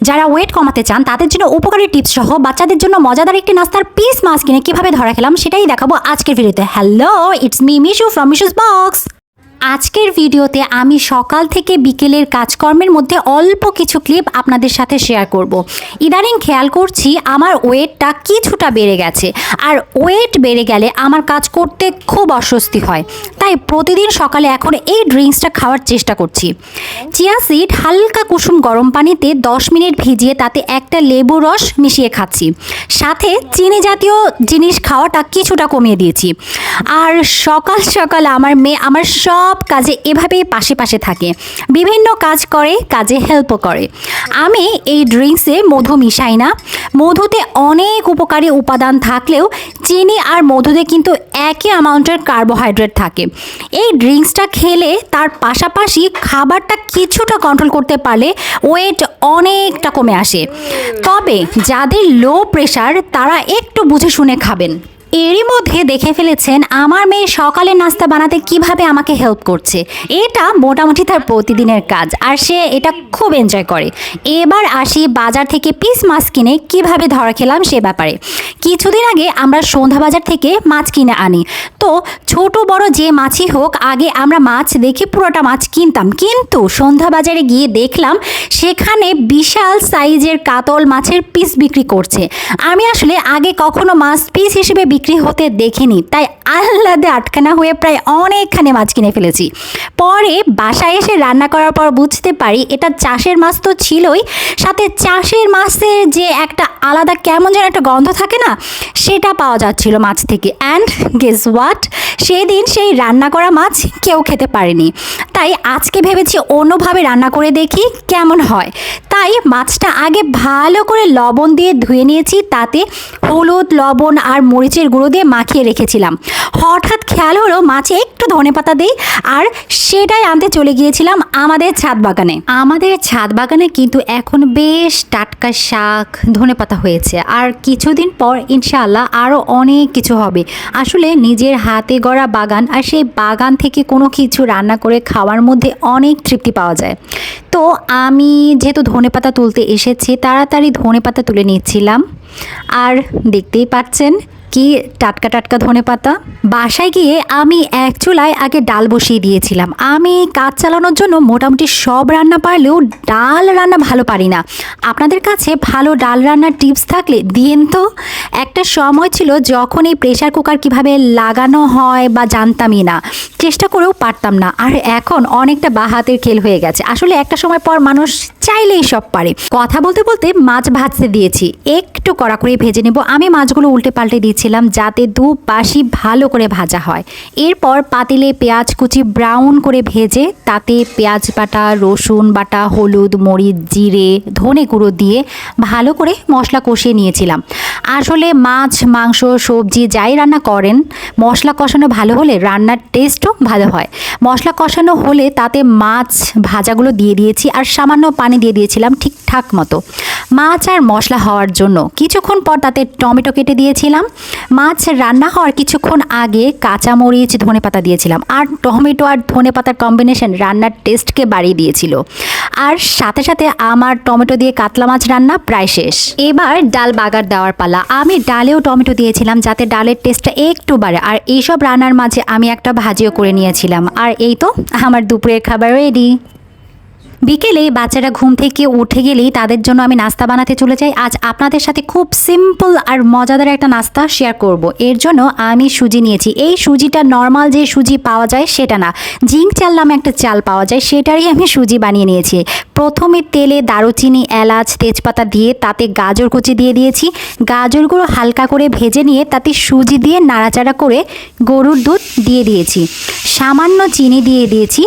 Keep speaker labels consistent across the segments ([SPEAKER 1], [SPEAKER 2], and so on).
[SPEAKER 1] যারা ওয়েট কমাতে চান তাদের জন্য উপকারী টিপস সহ বাচ্চাদের জন্য মজাদার একটি নাস্তার পিস মাছ কিনে কিভাবে ধরা খেলাম সেটাই দেখাবো আজকের ভিডিওতে। Hello, it's me Mishu from মিশুস box. আজকের ভিডিওতে আমি সকাল থেকে বিকেলের কাজকর্মের মধ্যে অল্প কিছু ক্লিপ আপনাদের সাথে শেয়ার করব। ইদানিং খেয়াল করছি আমার ওয়েটটা কিছুটা বেড়ে গেছে, আর ওয়েট বেড়ে গেলে আমার কাজ করতে খুব অস্বস্তি হয়। তাই প্রতিদিন সকালে এখন এই ড্রিঙ্কসটা খাওয়ার চেষ্টা করছি। চিয়া সিড হালকা কুসুম গরম পানিতে 10 মিনিট ভিজিয়ে তাতে একটা লেবু রস মিশিয়ে খাচ্ছি। সাথে চিনি জাতীয় জিনিস খাওয়াটা কিছুটা কমিয়ে দিয়েছি। আর সকাল সকাল আমার মেয়ে আমার সব কাজে এভাবেই পাশে পাশে থাকে, বিভিন্ন কাজ করে, কাজে হেল্পও করে। আমি এই ড্রিঙ্কসে মধু মিশাই না। মধুতে অনেক উপকারী উপাদান থাকলেও চিনি আর মধুতে কিন্তু একই অ্যামাউন্টের কার্বোহাইড্রেট থাকে। এই ড্রিঙ্কসটা খেলে তার পাশাপাশি খাবারটা কিছুটা কন্ট্রোল করতে পারলে ওয়েট অনেকটা কমে আসে। তবে যাদের লো প্রেশার তারা একটু বুঝে শুনে খাবেন। এরই মধ্যে দেখে ফেলেছেন আমার মেয়ে সকালে নাস্তা বানাতে কিভাবে আমাকে হেল্প করছে। এটা মোটামুটি তার প্রতিদিনের কাজ, আর সে এটা খুব এনজয় করে। এবার আসি বাজার থেকে পিস মাছ কিনে কিভাবে ধরা খেলাম সে ব্যাপারে। কিছুদিন আগে আমরা সন্ধ্যা বাজার থেকে মাছ কিনে আনি। তো ছোট বড় যে মাছই হোক, আগে আমরা মাছ দেখে পুরোটা মাছ কিনতাম, কিন্তু সন্ধ্যা বাজারে গিয়ে দেখলাম সেখানে বিশাল সাইজের কাতল মাছের পিস বিক্রি করছে। আমি আসলে আগে কখনো মাছ পিস হিসেবে বিক্রি হতে দেখিনি, তাই আহ্লাদে আটখানা হয়ে প্রায় অনেকখানি মাছ কিনে ফেলেছি। পরে বাসায় এসে রান্না করার পর বুঝতে পারি এটা চাষের মাছ তো ছিলই, সাথে চাষের মাছের যে একটা আলাদা কেমন যেন একটা গন্ধ থাকে না, সেটা পাওয়া যাচ্ছিল মাছ থেকে। অ্যান্ড গেস হোয়াট, সেদিন সেই রান্না করা মাছ কেউ খেতে পারেনি। তাই আজকে ভেবেছি অন্যভাবে রান্না করে দেখি কেমন হয়। তাই মাছটা আগে ভালো করে লবণ দিয়ে ধুয়ে নিয়েছি, তাতে হলুদ, লবণ আর মরিচের গুঁড়ো দিয়ে মাখিয়ে রেখেছিলাম। হঠাৎ খেয়াল হলো মাছে একটু ধনেপাতা দিই, আর সেটাই আনতে চলে গিয়েছিলাম আমাদের ছাদ বাগানে। আমাদের ছাদ বাগানে কিন্তু এখন বেশ টাটকা শাক, ধনেপাতা হয়েছে, আর কিছুদিন পর ইনশাআল্লাহ আরও অনেক কিছু হবে। আসলে নিজের হাতে গড়া বাগান, আর সেই বাগান থেকে কোনো কিছু রান্না করে খাওয়ার মধ্যে অনেক তৃপ্তি পাওয়া যায়। তো আমি যেহেতু ধনেপাতা তুলতে এসেছি, তাড়াতাড়ি ধনেপাতা তুলে নিচ্ছিলাম। আর দেখতেই পাচ্ছেন কি টাটকা টাটকা ধনেপাতা। বাসায় গিয়ে আমি এক চুলায় আগে ডাল বসিয়ে দিয়েছিলাম। আমি কাজ চালানোর জন্য মোটামুটি সব রান্না পারলেও ডাল রান্না ভালো পারি না। আপনাদের কাছে ভালো ডাল রান্নার টিপস থাকলে দিয়েন তো। একটা সময় ছিল যখন এই প্রেশার কুকার কিভাবে লাগানো হয় বা জানতামই না, চেষ্টা করেও পারতাম না। আর এখন অনেকটা বাহাতের খেল হয়ে গেছে। আসলে একটা সময় পর মানুষ চাইলেই সব পারে। কথা বলতে বলতে মাছ ভাজতে দিয়েছি, একটু কড়া করে ভেজে নেব। আমি মাছগুলো উল্টে পাল্টে দিয়েছিলাম যাতে দুপাশই ভালো করে ভাজা হয়। এরপর পাতিলে পেঁয়াজ কুচি ব্রাউন করে ভেজে তাতে পেঁয়াজ বাটা, রসুন বাটা, হলুদ, মরিচ, জিরে, ধনে গুঁড়ো দিয়ে ভালো করে মশলা কষিয়ে নিয়েছিলাম। আসলে মাছ, মাংস, সবজি যাই রান্না করেন, মশলা কষানো ভালো হলে রান্নার টেস্টও ভালো হয়। মশলা কষানো হলে তাতে মাছ ভাজাগুলো দিয়ে দিয়েছি, আর সামান্য পানি দিয়ে দিয়েছিলাম ঠিকঠাক মতো মাছ আর মশলা হওয়ার জন্য। কিছুক্ষণ পর তাতে টমেটো কেটে দিয়েছিলাম। মাছ রান্না হওয়ার কিছুক্ষণ আগে কাঁচামরিচ, ধনেপাতা দিয়েছিলাম, আর টমেটো আর ধনেপাতার কম্বিনেশন রান্নার টেস্টকে বাড়িয়ে দিয়েছিল। আর সাথে সাথে আমার টমেটো দিয়ে কাতলা মাছ রান্না প্রায় শেষ। এবার ডাল বাগার দেওয়ার পালা। আমি ডালেও টমেটো দিয়েছিলাম যাতে ডালের টেস্টটা একটু বাড়ে। আর এইসব রান্নার মাঝে আমি একটা ভাজিও করে নিয়েছিলাম। আর এই তো আমার দুপুরের খাবার রেডি। বিকেলে বাচ্চারা ঘুম থেকে উঠে গেলেই তাদের জন্য আমি নাস্তা বানাতে চলে যাই। আজ আপনাদের সাথে খুব সিম্পল আর মজাদার একটা নাস্তা শেয়ার করব। এর জন্য আমি সুজি নিয়েছি। এই সুজিটা নর্মাল যে সুজি পাওয়া যায় সেটা না, জিঙ্ক চাল নামে একটা চাল পাওয়া যায়, সেটারই আমি সুজি বানিয়ে নিয়েছি। প্রথমে তেলে দারুচিনি, এলাচ, তেজপাতা দিয়ে তাতে গাজর কুচি দিয়ে দিয়েছি। গাজরগুলো হালকা করে ভেজে নিয়ে তাতে সুজি দিয়ে নাড়াচাড়া করে গরুর দুধ দিয়ে দিয়েছি, সামান্য চিনি দিয়ে দিয়েছি।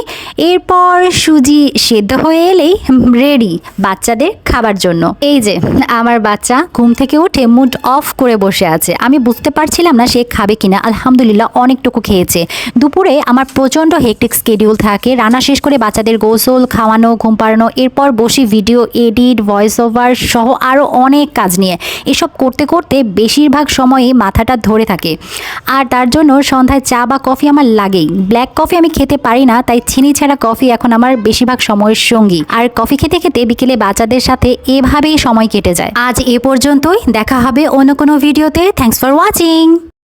[SPEAKER 1] এরপর সুজি সেদ্ধ হয়ে এলেই রেডি বাচ্চাদের খাবার জন্য। এই যে আমার বাচ্চা ঘুম থেকে উঠে মুড অফ করে বসে আছে। আমি বুঝতে পারছিলাম না সে খাবে কিনা। আলহামদুলিল্লাহ অনেকটুকু খেয়েছে। দুপুরে আমার প্রচণ্ড হেক্টিক স্কেডিউল থাকে, রান্না শেষ করে বাচ্চাদের গোসল, খাওয়ানো, ঘুম পাড়ানো, এরপর বসি ভিডিও এডিট, ভয়েস ওভার সহ আরও অনেক কাজ নিয়ে। এসব করতে করতে বেশিরভাগ সময়ই মাথাটা ধরে থাকে, আর তার জন্য সন্ধ্যায় চা বা কফি আমার লাগেই। ব্ল্যাক কফি আমি খেতে পারি না, তাই চিনি ছাড়া কফি এখন আমার বেশিরভাগ সময়ের সঙ্গী। আর কফি খেতে খেতে বিকেলে বাচ্চাদের সাথে এভাবেই সময় কেটে যায়। আজ এ পর্যন্তই, দেখা হবে অন্য কোনো ভিডিওতে। Thanks for watching.